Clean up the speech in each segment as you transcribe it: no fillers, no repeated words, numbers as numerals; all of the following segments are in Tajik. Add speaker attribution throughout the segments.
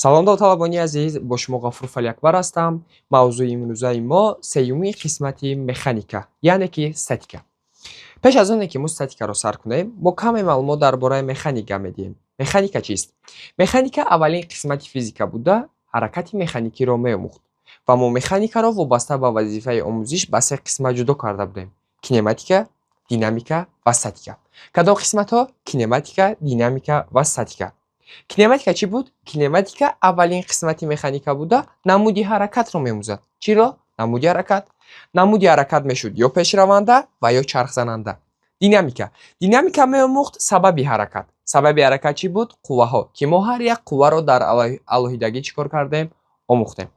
Speaker 1: салом дор талабони азиз, бо шумо Ғафур Фалиакбар ҳастам. Мавзӯи имрӯзаи мо сеюмин қисмати механика, яъне ки статика. Пеш аз оне ки мо статикаро сар кунем, мо каме маълумот дар бораи механика медиҳем. Механика чист? Механика аввалин қисмати физика буда, ҳаракати механикиро меомӯхт ва мо механикаро вобаста ба вазифаи омӯзиш ба се қисмат ҷудо карда будем: кинематика, динамика ва статика. Кадом қисматҳо? Кинематика, динамика ва статика. Кинематика чӣ буд? Кинематика аввалин қисмати механика буда, намуди ҳаракатро меомӯзад. Чиро? Намуди ҳаракат. Намуди ҳаракат мешуд ё пешраванда ва ё чархзананда. Динамика меомӯхт сабаби ҳаракат. Сабаби ҳаракат чӣ буд? Қувваҳо, ки мо ҳар як қувваро дар алоҳидагӣ чӣ кор кардем? Омӯхтем.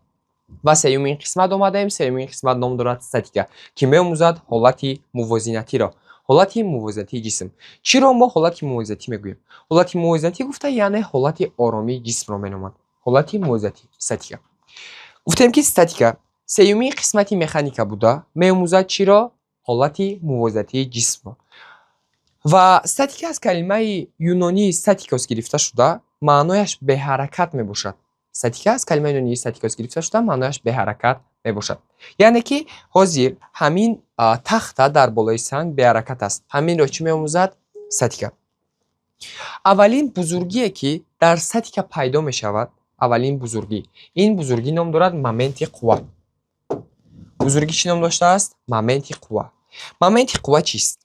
Speaker 1: Ва сеюмин қисмат омадаем. Сеюмин қисмат ном дорад статика, ки меомӯзад ҳолати мувозинатиро. ҳолати мувозинатии ҷисм. Чиро мо ҳолати мувозинатӣ мегӯем? Ҳолати мувозинатӣ гуфта, яъне ҳолати оромии ҷисмро меноманд. Ҳолати мувозинатӣ, статика. Гуфтем ки статика сеюмин қисмати механика буда, меомӯзад чиро? Ҳолати мувозинатии ҷисмро. Ва статика аз калимаи юнонии статикос гирифта шуда, маънояш беҳаракат мебошад. Статика аз калимаи юнонии статикос гирифта шуда, маънояш беҳаракат мебошад. Яъне ки ҳозир ҳамин тахта дар болои санг беҳаракат аст. Ҳаминро чӣ меомӯзад? Статика. Аввалин бузургие ки дар статика пайдо мешавад, аввалин бузургӣ. Ин бузургӣ ном дорад моменти қувва. Бузургӣ чӣ ном доштааст? Моменти қувва. Моменти қувва чист?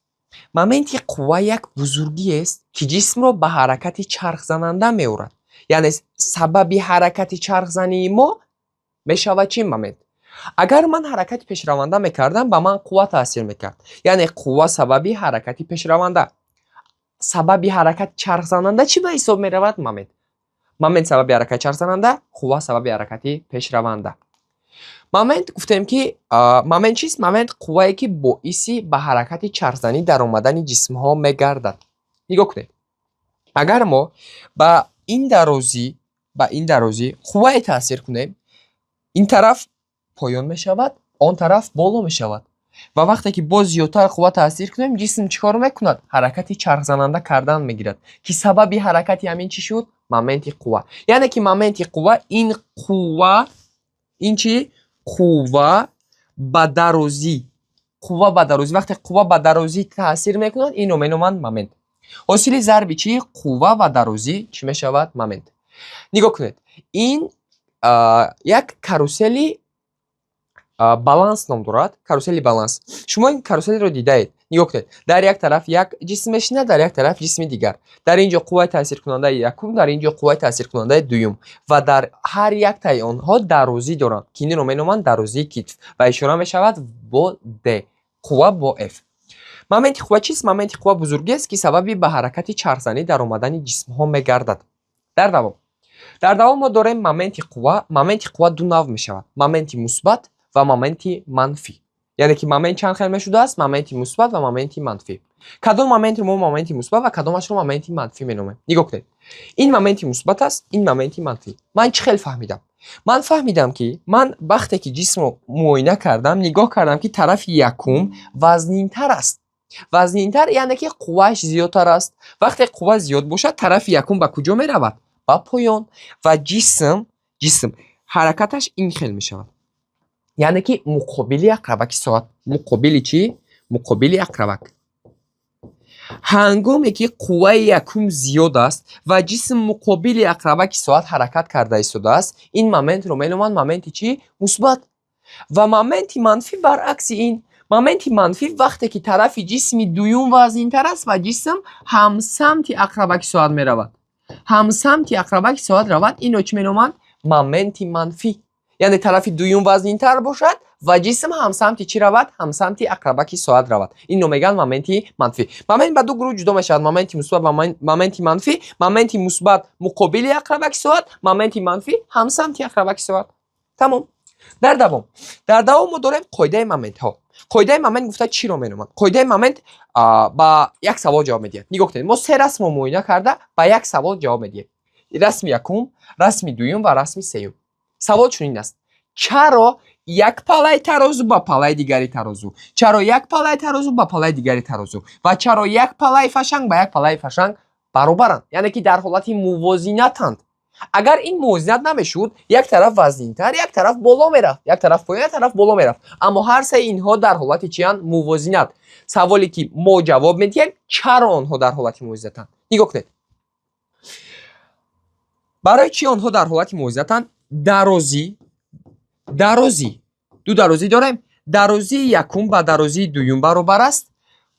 Speaker 1: Моменти қувва як бузургиест, ки ҷисмро ба ҳаракати чархзананда меорад. Яъне сабаби ҳаракати чархзании мо мешавад чӣ момент? Агар ман ҳаракати пешраванда мекардам, ба ман қувва таъсир мекард. Яъне қувва сабаби ҳаракати пешраванда. Сабаби ҳаракати чархзананда чӣ ба ҳисоб меравад? Момент. Момент сабаби ҳаракати чархзананда, қувва сабаби ҳаракати пешраванда. Момент гуфтем ки момент чист? Момент қуввае ки боиси ба ҳаракати чархзанӣ дар омадани ҷисмҳо мегардад. нигоҳ кунед. Агар мо ба ин дарозӣ қуввае таъсир кунем, ин тараф поён мешавад, он тараф боло мешавад. Ва вақте ки боз зиёдтар қувва таъсир кунем, ҷисм чӣ кор мекунад? Ҳаракати чархзананда кардан мегирад, ки сабаби ҳаракати ҳамин чӣ шуд? Моменти қувва. Яъне ки моменти қувва, ин қувва, ин чӣ? Қувва ба дарозӣ. Қувва ба дарозӣ. Вақте қувва ба дарозӣ таъсир мекунад, инро меноманд момент. ҳосили зарби чӣ? Қувва ва дарозӣ чӣ мешавад? Момент. нигоҳ кунед. Ин як карусели баланс ном дорад. Карусели баланс. Шумо ин каруселиро дидаед. нигоҳ кунед. Дар як тараф як ҷисм мешинад, дар як тараф ҷисми дигар. Дар ин ҷо қувваи таъсиркунандаи якум, дар ин ҷо қувваи таъсиркунандаи дуюм. Ва дар ҳар яктаи онҳо дарозӣ доранд, ки инро меноманд дарозии китф ва ишора мешавад бо Д. Қувва бо Ф. Моменти қувва чист? Моменти қувва бузургиест, ки сабаби ба ҳаракати чархзанӣ дар омадани ҷисмҳо мегардад. Дар давом мо дорем моменти қувва. Моменти қувва ду нав мешавад: моменти мусбат ва моменти манфӣ. яъне ки момент чанд хел мешудааст? Моменти мусбат ва моменти манфӣ. Кадом моментро мо моменти мусбат ва кадомашро моменти манфӣ меномем? нигоҳ кунед. Ин моменти мусбат аст, ин моменти манфӣ. Ман чӣ хел фаҳмидам? Ман фаҳмидам ки ман вақте ки ҷисмро муоина кардам, нигоҳ кардам ки тарафи якум вазнинтар аст. Вазнинтар яъне ки қуввааш зиёдтар аст. Вақте қувва зиёд бошад, тарафи якум ба куҷо меравад? Ба поён. Ва ҷисм ҳаракаташ ин хел мешавад. яъне ки муқобили ақрабаки соат. Муқобили чӣ? Муқобили ақрабак. ҳангоме ки қувваи якум зиёд аст ва ҷисм муқобили ақрабаки соат ҳаракат карда истодааст, ин моментро меноманд моменти чӣ? Мусбат. ва моменти манфӣ баръакси ин. моменти манфӣ вақте ки тарафи ҷисми дуюм вазнинтар аст ва ҷисм ҳамсамти ақрабаки соат меравад. ҳамсамти ақрабаки соат равад, инро чӣ меноманд? Моменти манфӣ. яъне тарафи дуюм вазнинтар бошад ва ҷисм ҳамсамти чӣ равад? Ҳамсамти ақрабаки соат равад. инро мегӯянд моменти манфӣ. Момент ба ду гурӯҳ ҷудо мешавад: моменти мусбат ва моменти манфӣ. Моменти мусбат муқобили ақрабаки соат, моменти манфӣ ҳамсамти ақрабаки соат. Тамом. Дар давом мо дорем қоидаи моментҳо. қоидаи момент гуфта чиро меноманд? Қоидаи момент ба як савол ҷавоб медиҳад. нигоҳ кунед. мо се расмро муоина карда ба як савол ҷавоб медиҳем. расми якум, расми дуюм ва расми сеюм. савол чунин аст: чаро як паллаи тарозу ба паллаи дигари тарозу, чаро як паллаи тарозу ба паллаи дигари тарозу ва чаро як паллаи фашанг ба як паллаи фашанг баробаранд? яъне ки дар ҳолати мувозинатанд. اگر این موازنیت نمیشد یک طرف وزنینتر یک طرف بالا میرفت، یک طرف پایین یک طرف بالا میرفت. اما هر سه اینها در حالت چیان؟ موازنیت. سوالی که ما جواب میدیم چرا آنها در حالت موازنیتن؟ نگاه کنید. برای چی آنها در حالت موازنیتن؟ درازی دو درازی داریم. درازی یکم با درازی دوم برابر است.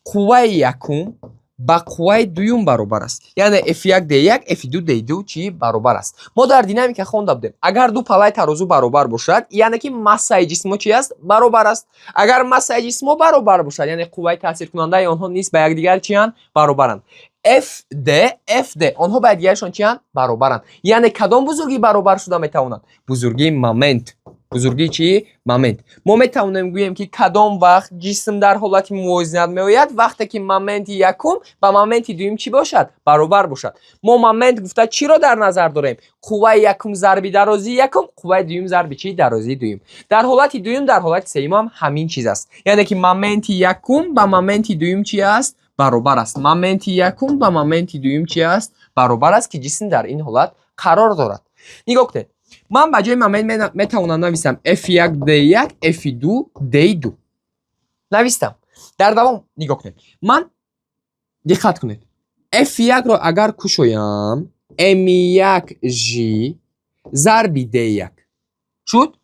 Speaker 1: قوه یکم با قوه دوم برابر است. یعنی F1 D1 F2 D2 چی برابر است. ما در دینامیکا خوانده بودیم اگر دو پلای ترازو برابر باشد یعنی که مسای جسم چی است؟ برابر است. اگر مسای جسم برابر باشد یعنی قوه تاثیر کننده آنها نیست به یکدیگر چی اند؟ برابرند. FD آنها به یکدیگرشان چی اند؟ برابرند. یعنی کدام بزرگی برابر شده میتواند؟ بزرگی مومنت. بزرگی چی؟ مومنت. ما میتونیم گوییم که کدام وقت جسم در حالت موازنیت میآید؟ وقتی که مومنت یکم با مومنت دوم چی باشد؟ برابر باشد. ما مومنت گفته چی را در نظر داریم؟ قوه یکم ضرب درازی یکم، قوه دوم ضرب چی؟ درازی دوم. در حالت دوم در حالت سوم هم همین چیز است. یعنی که مومنت یکم با مومنت دوم چی است؟ برابر است. مومنت یکم با مومنت دوم چی است؟ برابر است که جسم در این حالت قرار دارد. نگاه کنید. من به جای مومنت میتونم نویسم F1 D1 F2 D2 نویسم. در دوام نگاه کنید. من دقت کنید. F1 رو اگر کشویم M1G ضرب D1 شد.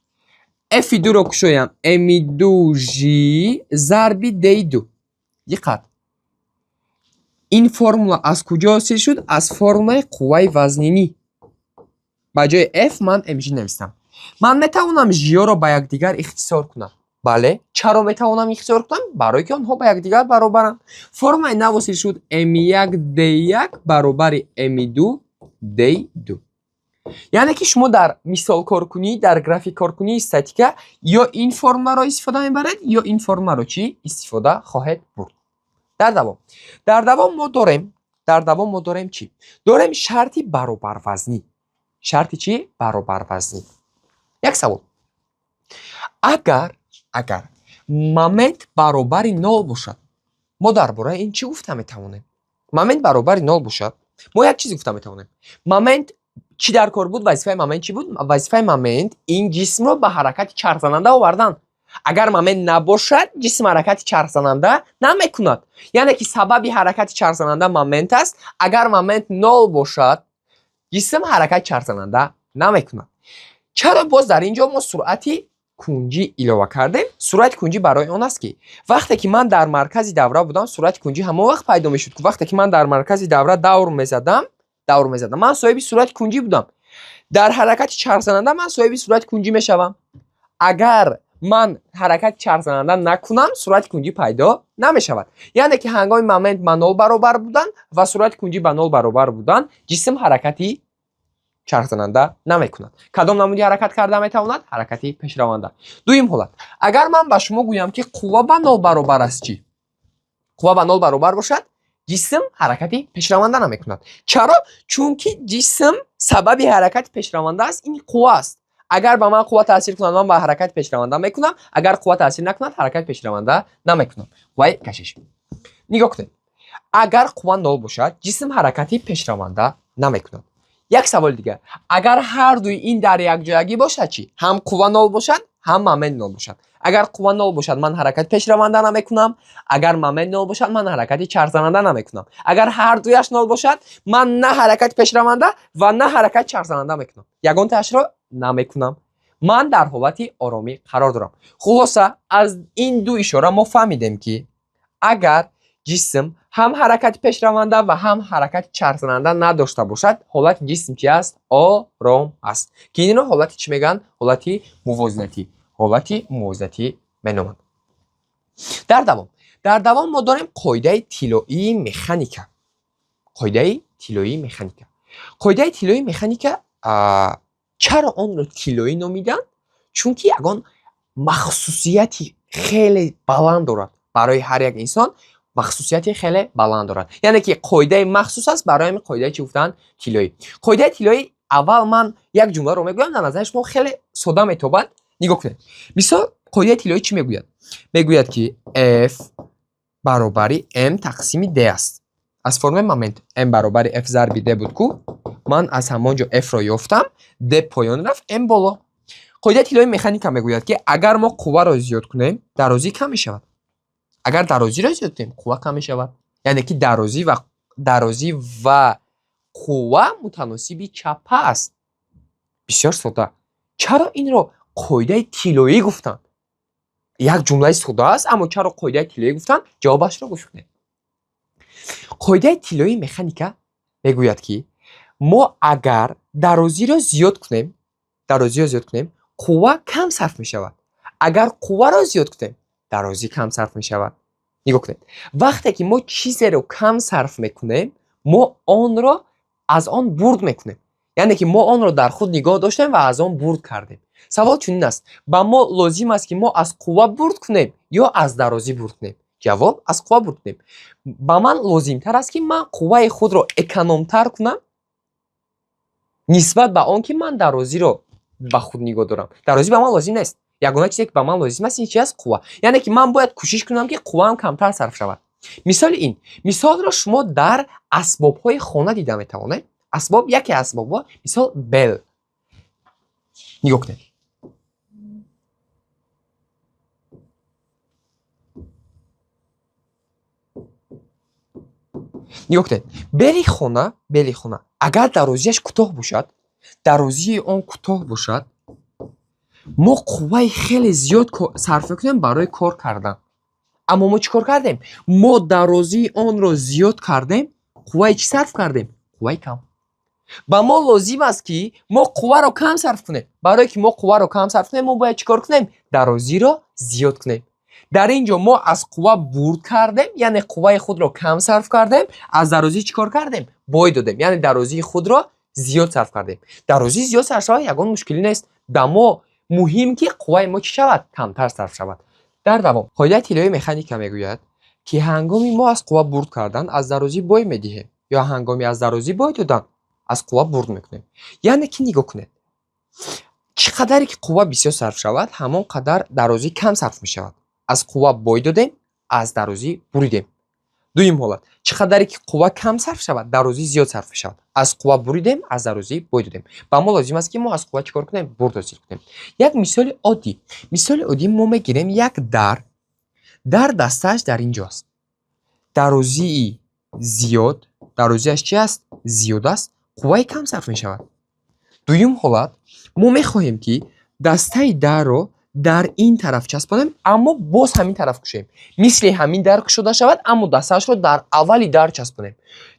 Speaker 1: F2 رو کشویم M2G ضرب D2. دقت. این فرمولا از کجا حاصل شد؟ از فرمول قوه وزنینی. با جای F من MG نویسم. من میتوانم G رو با یکدیگر اختصار کنم. بله، چرا میتوانم اختصار کنم؟ برای که آنها با یکدیگر برابرند. فرمول نو حاصل شد M1 D1 برابر M2 D2. یعنی که شما در مثال کار کنی، در گرافیک کار کنی استاتیکا یا این فرمول را استفاده میبرید یا این فرمول را چی استفاده خواهد برد. در دوام ما داریم چی؟ داریم شرطی برابر وزنی. شرطی چی؟ برابر وزنی. یک سوال. اگر مومنت برابر 0 باشد ما درباره این چی گفته میتوانیم؟ مومنت برابر 0 باشد ما یک چیز گفته میتوانیم. مومنت چی در کار بود؟ وظیفه مومنت چی بود؟ وظیفه مومنت این جسم رو به حرکت چرخاننده آوردن. اگر مومنت نباشد جسم حرکت چرخاننده نمیکند. یعنی که سبب حرکت چرخاننده مومنت است. اگر مومنت 0 باشد جسم حرکت چرخاننده نمیکند. چرا باز در اینجا ما سرعت کنجی اضافه کردیم؟ سرعت کنجی برای آن است که وقتی که من در مرکز دوره بودم سرعت کنجی همون وقت پیدا میشد که وقتی که من در مرکز دوره دور میزدم من صاحب سرعت کنجی بودم. در حرکت چرخاننده من صاحب سرعت کنجی میشوم. اگر من حرکت چرخاننده نکنم سرعت کنجی پیدا نمیشود. یعنی که هنگام مومنت با 0 برابر بودن و سرعت کنجی با 0 برابر بودن جسم حرکتی چرخاننده نمیکند. کدام نمودی حرکت کرده میتواند؟ حرکتی پیشرونده. دویم حالت. اگر من به شما گویم که قوه با 0 برابر است چی؟ قوه با 0 برابر باشد جسم حرکتی پیشرونده نمیکند. چرا؟ چون که جسم سبب حرکت پیشرونده است این قوه است. اگر به من قوه تاثیر کند من به حرکت پیشرونده میکنم. اگر قوه تاثیر نکند حرکت پیشرونده نمیکنم. وای کشش. نگاه کنید. اگر قوه 0 باشد جسم حرکتی پیشرونده نمیکند. یک سوال دیگه. اگر هر دوی این در یک جایگی باشد چی؟ هم قوه 0 باشد هم مومنت 0 باشد. اگر قوه 0 باشد من حرکت پیشرونده نمیکنم. اگر مومنت 0 باشد من حرکت چرخاننده نمیکنم. اگر هر دویش 0 باشد من نه حرکت پیشرونده و نه حرکت چرخاننده میکنم. یگان تاش را نمیکنم. من در حالت آرامی قرار دارم. خلاصه از این دو اشاره ما فهمیدیم که اگر جسم هم حرکت پیشرونده و هم حرکت چرخاننده نداشته باشد حالت جسم چی است؟ آرام است. که این رو حالت چی میگن؟ حالت موازنتی مینامند. در دوام ما داریم قاعده طلایی مکانیکا. قاعده طلایی مکانیکا چرا آن رو طلایی نامیدن؟ چون که یگان مخصوصیتی خیلی بلند دارد. برای هر یک انسان مخصوصیتی خیلی بلند دارد. یعنی که قاعده مخصوص است برای همین قاعده چی گفتن؟ طلایی. قاعده طلایی اول من یک جمله رو میگویم در نظر شما خیلی ساده میتوبد. نگاه کنید. مثلا قاعده طلایی چی میگوید؟ میگوید که F برابر M تقسیم D است. از فرم مومنت M برابر F ضرب D بود کو من از همانجا F رو یافتم D پایان رفت M بالا. قاعده طلایی مکانیکا میگوید که اگر ما قوه را زیاد کنیم درازی کم میشود. اگر درازی را زیاد کنیم قوه کم میشود. یعنی که درازی و قوه متناسب چپ است. بسیار ساده. چرا این رو قاعده طلایی گفتن؟ یک جمله ساده است اما چرا قاعده طلایی گفتن؟ جوابش رو گوش کنید. قاعده طلایی مکانیکا میگوید که ما اگر درازی را زیاد کنیم قوه کم صرف می شود. اگر قوه را زیاد کنیم درازی کم صرف می شود. نگاه کنید. وقتی که ما چیزی رو کم صرف میکنیم ما آن را از آن برد میکنیم. یعنی که ما آن را در خود نگاه داشتیم و از آن برد کردیم. سوال چنین است: با ما لازم است که ما از قوه برد کنیم یا از درازی برد کنیم؟ جواب: از قوه برد کنیم. با من لازم تر است که من قوه خود را اکونوم تر کنم نسبت به آن که من درازی رو با خود نگاه دارم. درازی به من لازم نیست. یگانه چیزی که به من لازم است این چیز است قوه. یعنی که من باید کوشش کنم که قوه هم کمتر صرف شود. مثال را شما در اسباب های خانه دیده میتوانید. یکی اسباب ها مثال بل. نگاه کنید. بلی خانه اگر درازیش کوتاه باشد ما قوه خیلی زیاد صرف کنیم برای کار کردن. اما ما چیکار کردیم؟ ما درازی آن رو زیاد کردیم، قوه چی صرف کردیم؟ قوه کم. با ما لازم است که ما قوه رو کم صرف کنیم. برای که ما قوه رو کم صرف کنیم ما باید چیکار کنیم؟ درازی رو زیاد کنیم. در اینجا ما از قوه برد کردیم، یعنی قوه خود رو کم صرف کردیم. از درازی چیکار کردیم؟ بای دادیم، یعنی درازی خود رو زیاد صرف کردیم. درازی زیاد صرف شود یگان مشکلی نیست. دما مهم که قوه ما چی شود؟ کمتر صرف شود. در دوام قاعده طلایی مکانیکا میگوید که هنگامی ما از قوه برد کردن از درازی بای میدهیم یا هنگامی از درازی بای دادن از قوه برد میکنیم. یعنی که نگاه کنید چقدر که قوه بسیار صرف شود همان قدر درازی کم صرف می شود. از قوه بای دادیم از درازی بریدیم. دویم حالت چقدر که قوه کم صرف شود درازی زیاد صرف می شود. از قوه بریدیم از درازی بای دادیم. با ما لازم است که ما از قوه چیکار کنیم؟ برد حاصل کنیم. یک مثال عادی ما میگیریم یک در دستش در اینجاست. درازی زیاد درازیش چی است؟ زیاد است. قوه کم صرف می شود. دویم حالت ما میخواهیم که دسته در رو در این طرف چسبانیم اما باز همین طرف کشیم. مثل همین در کشیده شود اما دستش رو در اولی در چسبانیم.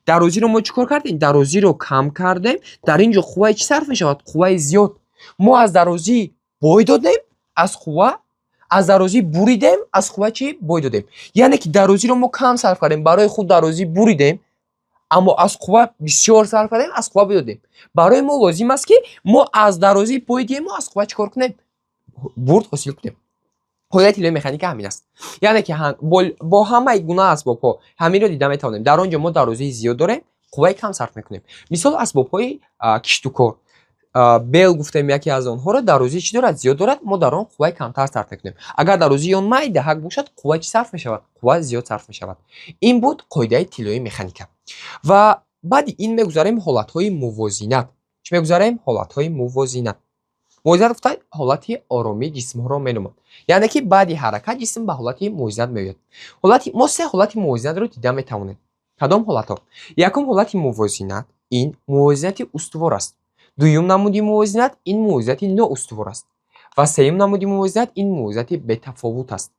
Speaker 1: درازی رو ما چیکار کردیم؟ درازی رو کم کردیم. در اینجا قوه چی صرف می شود؟ قوه زیاد. ما از درازی بای دادیم از درازی بریدیم از قوه چی؟ بای دادیم. یعنی که درازی رو ما کم صرف کردیم برای خود درازی بریدیم اما از قوه بسیار صرف کردیم از قوه بدادیم. برای ما لازم است که ما از درازی بریدیم و از قوه چیکار کنیم؟ برد حاصل کنیم. قاعده طلایی مکانیکا همین است. یعنی که با همه گونه اسباب همین رو دیده میتونیم. در آنجا ما درازی زیاد داریم قوه کم صرف میکنیم. مثال اسباب های کشت و کار بل گفتیم یکی از آنها را درازی چی دارد؟ زیاد دارد. ما در آن قوه کمتر صرف میکنیم. اگر درازی آن مای دهک باشد قوه چی صرف میشود؟ قوه زیاد صرف میشود. این بود قاعده طلایی مکانیکا. و بعد این میگذاریم حالت های موازنت. چی میگذاریم؟ حالت های موازنت. موازنت گفتن حالت آرامی جسم ها را مینامد. یعنی که بعد حرکت جسم به حالت موازنت میآید. ما سه حالت موازنت رو دیده میتوانیم. کدام حالت ها؟ یکم حالت موازنت این موازنت استوار است. دوم نمود موازنت این موازنت نااستوار است. و سوم نمود موازنت این موازنت بتفاوت است.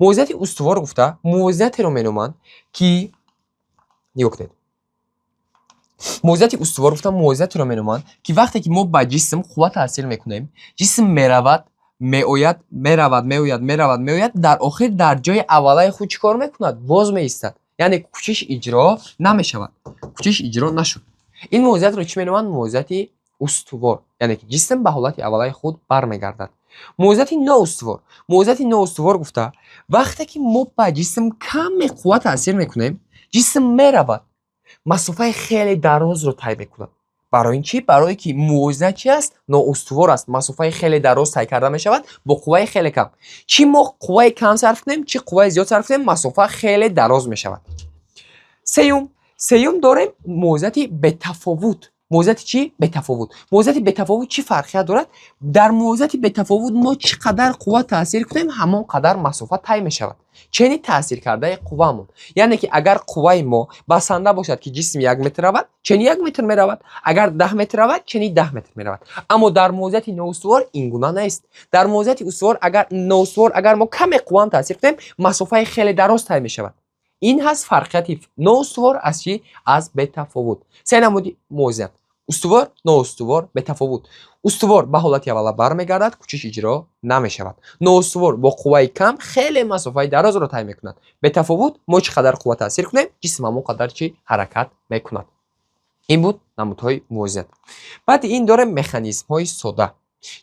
Speaker 1: موازنت استوار گفته موازنت رو مینامند که نگاه کنید. موازنت استوار گفتم موازنت رو مینامند که وقتی که ما با جسم قوه تحصیل میکنیم جسم میآید در آخر در جای اولای خود چیکار میکند؟ باز میایستد. یعنی کوشش اجرا نمیشود. کوشش اجرا نشد. این موازنت رو چی مینامند؟ موازنت استوار. یعنی که جسم به حالت اولای خود برمیگردد. موازنت نااستوار گفته وقتی که ما با جسم کم قوه تحصیل میکنیم جسم میرود مسافه خیلی دراز رو طی میکند. برای این چی؟ برای که موازنت چی است؟ نااستوار است. مسافه خیلی دراز طی کرده می شود با قوه خیلی کم. چی ما قوه کم صرف کنیم چی قوه زیاد صرف کنیم مسافه خیلی دراز می شود. سیوم داریم موازنت بتفاوت. موضوعیت چی؟ بتفاوت. موضوعیت بتفاوت چی فرقیت دارد؟ در موضوعیت بتفاوت ما چقدر قوه تاثیر کنیم همان قدر مسافت طی می شود. چنین تاثیر کرده قوهمون، یعنی که اگر قوه ما بسنده باشد که جسم 1 متر رود، چنین 1 متر می رود. اگر 10 متر رود، چنین 10 متر می رود. اما در موضوعیت نااستوار این گونه نیست. در موضوعیت استوار اگر ما کم قوه تاثیر کنیم مسافت خیلی دراز طی می شود. این هست فرقیت نااستوار از چی؟ از بتفاوت. سه نمودی موضوع: استوار، نااستوار، بتفاوت. استوار به حالت اوله برمیگردد، کوشش اجرا نمیشود. نااستوار با قوه کم خیلی مسافت دراز را طی میکند. بتفاوت ما چقدر قوه تاثیر کنیم جسم همون قدر چی حرکت میکند. این بود نمودهای موضوع. بعد این داره مکانیزم های ساده.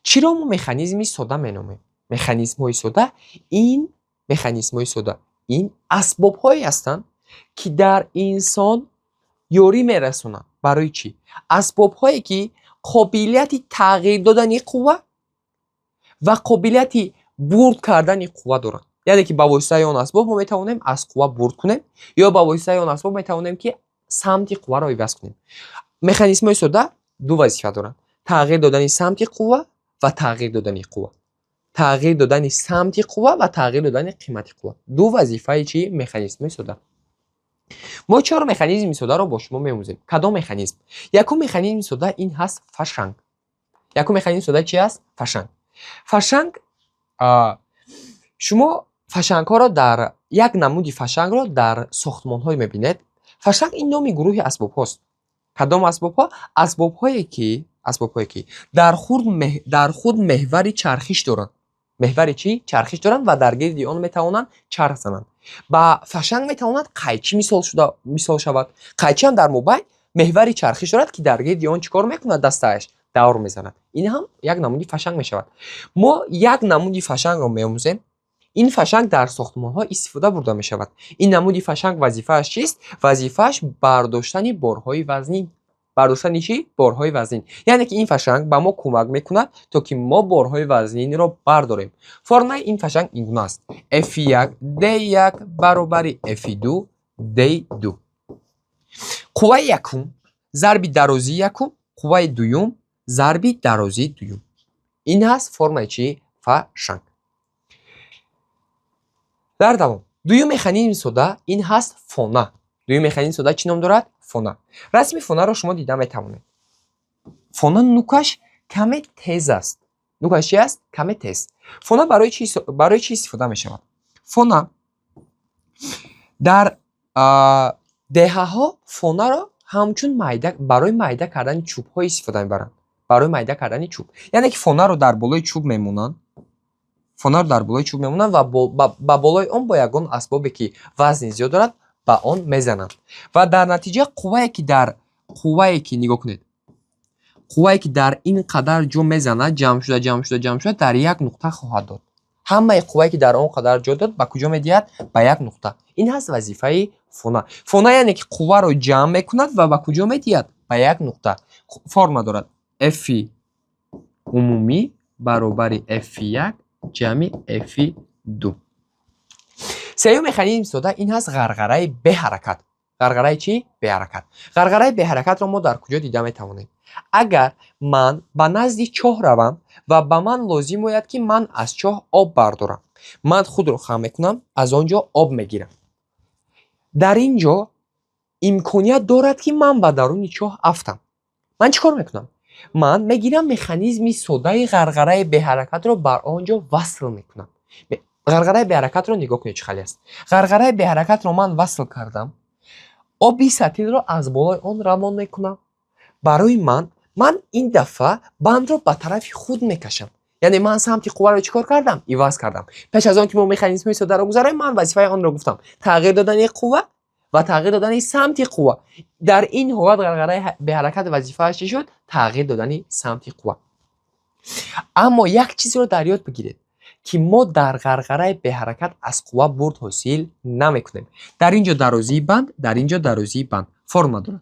Speaker 1: چرا ما مکانیزمی ساده مینامیم؟ مکانیزم های ساده این اسباب هایی هستند که در انسان یاری میرسونن. برای چی؟ اسباب هایی که قابلیت تغییر دادن قوه و قابلیت برد کردن قوه دارن. یعنی که با واسطه اون اسباب ما میتونیم از قوه برد کنیم یا با واسطه اون اسباب میتونیم که سمت قوه را عوض کنیم. مکانیزم های ساده دو وظیفه دارن: تغییر دادن سمت قوه و تغییر دادن قوه. تغییر دادن سمت قوه و تغییر دادن قیمت قوه. دو وظیفه چی؟ مکانیزم ساده. ما 4 مکانیزم ساده رو با شما می‌آموزیم. کدام مکانیزم؟ یکم مکانیزم ساده این هست فشنگ. یکم مکانیزم ساده چی است؟ فشنگ. فشنگ شما فشنگ ها را در یک نمودی فشنگ را در ساختمان های می‌بینید. فشنگ این نامی گروه اسباب هاست. کدام اسباب ها؟ اسباب هایی که در خود محور چرخش دارند. محور چی؟ چرخش دارند و در گرد آن میتوانند چرخ زنند. با فشنگ میتواند قیچی مثال شود. قیچی هم در موبایل محور چرخش دارد که در گرد آن چیکار میکند؟ دستش دور میزند. این هم یک نمودی فشنگ میشود. ما یک نمودی فشنگ را میآموزیم. این فشنگ در ساختمان ها استفاده برده می شود. این نمودی فشنگ وظیفه‌اش چیست؟ وظیفه‌اش برداشتن بارهای وزنی. برداشتن چی؟ بارهای وزنی. یعنی که این فشنگ به ما کمک میکند تا که ما بارهای وزنی را برداریم. فرمای این فشنگ این گونه است: F1 D1 برابر F2 D2. قوه یکم ضرب درازی یکم قوه دوم ضرب درازی دوم. این هست فرمای چی؟ فشنگ. در دوام دوم مکانیزم ساده این هست فونه. دوم مکانیزم ساده چی نام دارد؟ فونه. رسم فونه را شما دیده میتوانید. فونه نوکش کمی تیز است. نوکش چی است؟ کمی تیز. فونه برای چی استفاده می شود؟ فونه در دهه ها فونه را همچون برای میده کردن چوب ها استفاده میبرند. برای میده کردن چوب. یعنی که فونه رو در بالای چوب میمونند. فونه رو در بالای چوب میمونند و با بالای آن با یگان اسبابی که وزن زیاد دارد با آن میزنند و در نتیجه قوه‌ای که نگاه کنید، قوه‌ای که در این قدر جا میزند جمع شده در یک نقطه خواهد داد. همه قوه‌ای که در آن قدر جا داد با کجا میدهد؟ به یک نقطه. این هست وظیفه فونه. فونه یعنی که قوه رو جمع میکند و به کجا میدهد؟ به یک نقطه. فرم دارد F عمومی برابر F1 جمع F2. سوم مکانیزم ساده این هست غرغره به حرکت. غرغره چی؟ به حرکت. غرغره به حرکت را ما در کجا دیده میتوانیم؟ اگر من به نزد چاه روم و به من لازم باید که من از چاه آب بردارم، من خود رو خم میکنم، از آنجا آب میگیرم. در اینجا امکانیت دارد که من به درون چاه افتم. من چیکار میکنم؟ من میگیرم مکانیزم ساده غرغره به حرکت رو بر آنجا وصل میکنم. غرغره به حرکت رو نگاه کنید چه خالی است. غرغره به حرکت رو من وصل کردم. آبی سطحی رو از بالای آن روان میکنم. برای من این دفعه بند رو به طرف خود میکشم. یعنی من سمت قوه رو چیکار کردم؟ عوض کردم. پیش از آن که ما مکانیزم ساده رو گذاریم من وظیفه آن رو گفتم: تغییر دادن قوه و تغییر دادن سمت قوه. در این حالت غرغره به حرکت وظیفه‌اش چی شد؟ تغییر دادن سمت قوه. اما یک چیزی رو در یاد بگیرید که ما در غرغره به حرکت از قوه برد حاصل نمیکنیم. در اینجا درازی بند، در اینجا درازی بند. فرم دارد.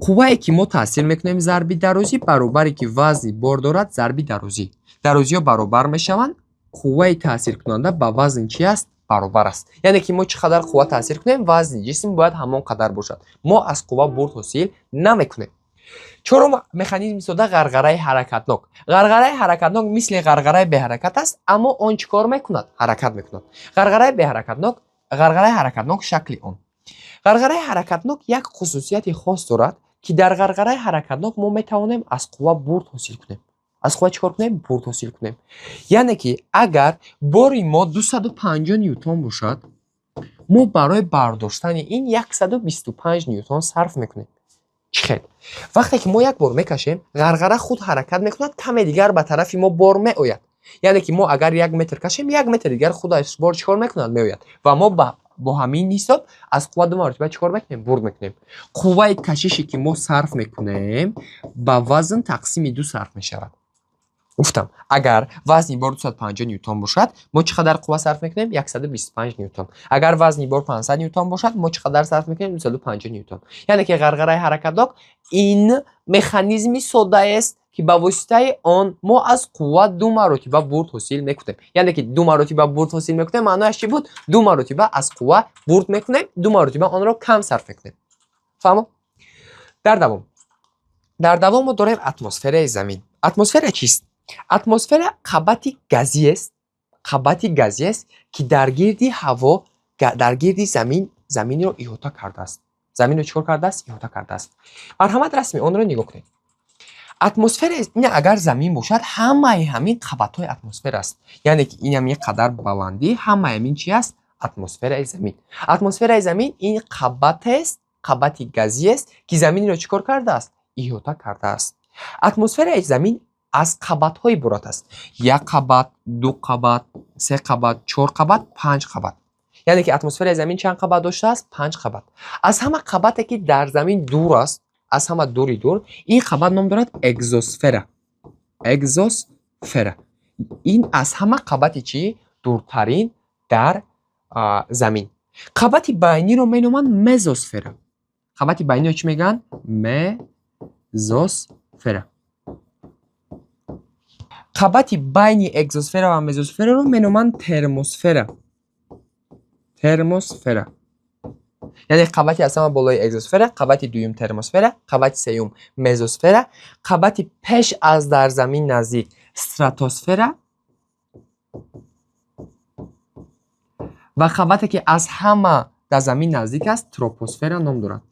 Speaker 1: قوه‌ای که ما تحصیل میکنیم ضربی درازی برابری که وزن بار دارد ضربی درازی. درازی ها برابر میشوند. قوه تحصیل کننده با وزن چی است؟ برابر است. یعنی که ما چقدر قوه تحصیل کنیم وزن جسم باید همان قدر باشد. ما از قوه برد حاصل نمیکنیم. چهارم مکانیزم ساده غرغره حرکتناک. غرغره حرکتناک مثل غرغره به حرکت است، اما آن چیکار میکند؟ حرکت میکند. غرغره به حرکتناک، غرغره حرکتناک شکل آن. غرغره حرکتناک یک خصوصیت خاص دارد که در غرغره حرکتناک ما میتوانیم از قوه برد حاصل کنیم. از قوه چیکار کنیم؟ برد حاصل کنیم. یعنی که اگر باری ما 250 نیوتن باشد، ما برای برداشتن این 125 نیوتن صرف میکنیم. چخیل وقتی که ما یک بار میکشیم، غرغره خود حرکت میکند، کم دیگر به طرف ما بار میآید. یعنی که ما اگر 1 متر کشیم، 1 متر دیگر خودش بار چیکار میکند؟ میآید. و ما با همین حساب از قوه 2 مرتبه چیکار میکنیم؟ برد میکنیم. قوه کششی که ما صرف میکنیم به وزن تقسیم 2 صرف میشود. گفتم اگر وزنی بار 250 نیوتن باشد، ما چقدر قوه صرف میکنیم؟ 125 نیوتن. اگر وزنی بار 500 نیوتن باشد، ما چقدر صرف میکنیم؟ 250 نیوتن. یعنی که غرغره حرکتناک این مکانیزمی ساده است که با واسطه آن ما از قوه 2 مرتبه برد حاصل میکنیم. یعنی که 2 مرتبه برد حاصل میکنیم معنیش چی بود؟ 2 مرتبه از قوه برد میکنیم، 2 مرتبه آن را کم صرف میکنیم. فهمو؟ در دوام ما داریم اتمسفر زمین. اتمسفر چیست؟ اتمسفر قبتی گازی است. قبتی گازی است که در گردی هوا، در گردی زمین رو احاطه کرده است. زمین رو چیکار کرده است؟ احاطه کرده است. مرحمت رسمی آن رو نگاه کنید. اتمسفر این اگر زمین باشد، همه همین قبت‌های اتمسفر است. یعنی که این هم یک قدر بلندی، همه همین چی است؟ اتمسفر زمین. اتمسفر زمین این قبت است، قبتی گازی است که زمین رو چیکار کرده است؟ احاطه کرده است. اتمسفر زمین از قبت‌های عبارت است. 1 قبت، 2 قبت، 3 قبت، 4 قبت، 5 قبت. یعنی که اتمسفر زمین چند قبت داشته است؟ 5 قبت. از همه قبتی که در زمین دور است، از همه دور این قبت نام دارد اگزوسفر. اگزوسفر این از همه قبتی چی؟ دورترین در زمین. قبت بینی رو مینامند مزوسفر. قبت بینی رو چی میگن؟ مزوسفر. قبت بین اگزوسفر و مزوسفر رو مینامند ترموسفر. ترموسفر یعنی قبتی از همه بالای اگزوسفر، قبتی دوم ترموسفر، قبتی سوم مزوسفر، قبتی پیش از در زمین نزدیک استراتوسفر و قبتی که از همه در زمین نزدیک است تروپوسفر نام دارد.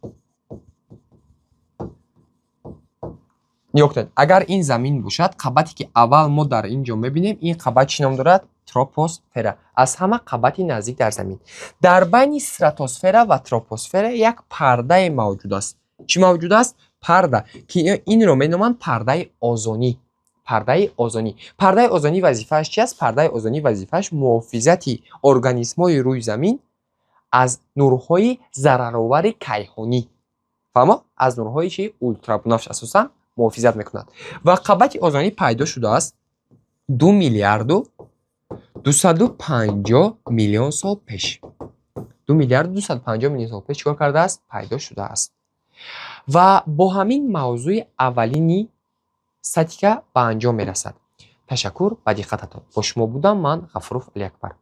Speaker 1: اگر این زمین باشد، قبتی که اول ما در اینجا میبینیم این قبت چی نام دارد؟ تروپوسفر. از همه قبتی نزدیک در زمین. در بین استراتوسفر و تروپوسفر یک پرده موجود است. چی موجود است؟ پرده که این رو مینامند پرده اوزونی. پرده اوزونی. پرده اوزونی وظیفه‌اش چی است؟ پرده اوزونی وظیفه‌اش محافظت ارگانیسم‌های روی زمین از نورهای ضررآور کیهانی. فهمو؟ از نورهای چی؟ اولترابنفش اساساً محافظت میکند. و قبت اوزونی پیدا شده است 2 میلیارد و 250 میلیون سال پیش. 2 میلیارد و 250 میلیون سال پیش چیکار کرده است؟ پیدا شده است. و با همین موضوع اولینی ستیکه به انجام میرسد. تشکر و دقتتان. با شما بودم من غفور علی اکبر.